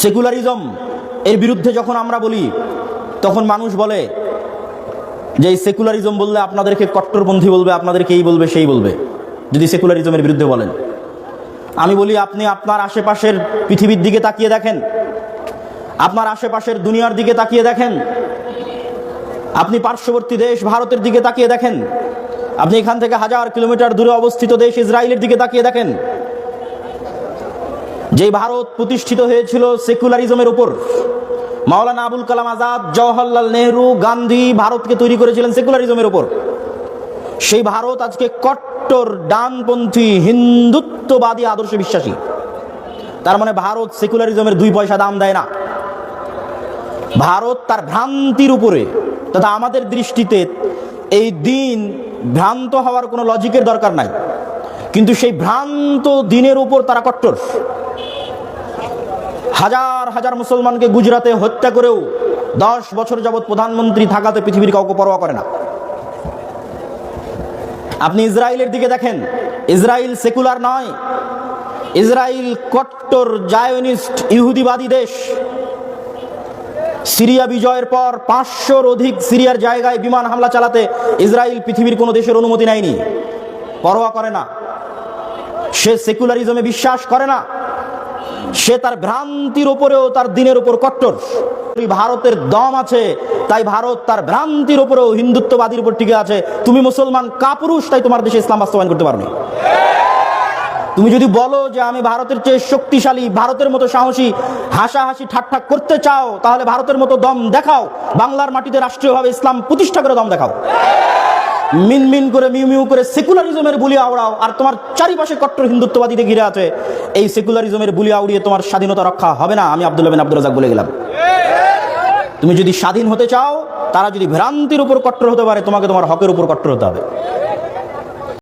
Secularism এর বিরুদ্ধে যখন আমরা বলি তখন মানুষ বলে যে এই সেকুলারিজম বললে আপনাদেরকে কট্টরপন্থী বলবে, আপনাদেরকে এই বলবে সেই বলবে যদি সেকুলারিজমের বিরুদ্ধে বলেন। আমি বলি আপনি আপনার আশেপাশের পৃথিবীর দিকে তাকিয়ে দেখেন, আপনার আশেপাশের দুনিয়ার দিকে তাকিয়ে দেখেন, আপনি পার্শ্ববর্তী দেশ ভারতের দিকে তাকিয়ে দেখেন, আপনি এখান থেকে 1000 কিলোমিটার দূরে অবস্থিত দেশ ইসরায়েলের দিকে তাকিয়ে দেখেন। যে ভারত প্রতিষ্ঠিত হয়েছিল সেকুলারিজমের উপর, মাওলানা আবুল কালাম আজাদ, জওহরলাল নেহরু, গান্ধী ভারতকে তৈরি করেছিলেন সেকুলারিজমের উপর। সেই ভারত আজকে কট্টর ডানপন্থী হিন্দুত্ববাদী আদর্শে বিশ্বাসী। তার মানে ভারত সেকুলারিজমের 2 পয়সা দাম দেয় না। ভারত তার ভ্রান্তির উপরে, তথা আমাদের দৃষ্টিতে এই দিন ভ্রান্ত হওয়ার কোনো লজিকের দরকার নাই, কিন্তু সেই ভ্রান্ত দিনের উপর তারা কট্টর। হাজার হাজার মুসলমানকে গুজরাটে হত্যা করেও 10 বছর যাবৎ প্রধানমন্ত্রী থাকাতে পৃথিবীর কাউকে পরোয়া করে না। আপনি ইসরায়েলের দিকে দেখেন, ইসরায়েল সেকুলার নয়, ইসরায়েল কট্টর জায়নিস্ট ইহুদিবাদী দেশ। সিরিয়া বিজয়ের পর 500-র অধিক সিরিয়ার জায়গায় বিমান হামলা চালাতে ইসরায়েল পৃথিবীর কোনো দেশের অনুমতি নেয়নি, পরোয়া করে না। সে সেকুলারিজমে বিশ্বাস করে না, সে তার ভ্রান্তির উপরেও তার দিনের উপর কট্টর। ভারতের দম আছে তাই ভারত তার ভ্রান্তির উপরেও হিন্দুত্ববাদীর উপর টিকে আছে। তুমি মুসলমান কাপুরুষ, তাই তোমার দেশে ইসলাম বাস্তবায়ন করতে পারবে। তুমি যদি বলো যে আমি ভারতের চেয়ে শক্তিশালী, ভারতের মতো সাহসী, হাসাহাসি ঠাট্টা করতে চাও, তাহলে ভারতের মতো দম দেখাও, বাংলার মাটিতে রাষ্ট্রীয়ভাবে ইসলাম প্রতিষ্ঠা করে দম দেখাও। মিনমিন করে মিউ মিউ করে সেকুলারিজমের বুলি আওড়াও, আর তোমার চারিপাশে কট্টর হিন্দুত্ববাদীদের ঘিরে আছে। এই সেকুলারিজমের বুলি আউড়িয়ে তোমার স্বাধীনতা রক্ষা হবে না। আমি আব্দুল্লাহ বিন আব্দুর রাজ্জাক বলে গেলাম। তুমি যদি স্বাধীন হতে চাও, তারা যদি ভ্রান্তির উপর কট্টর হতে পারে, তোমাকে তোমার হকের উপর কট্টর হতে হবে।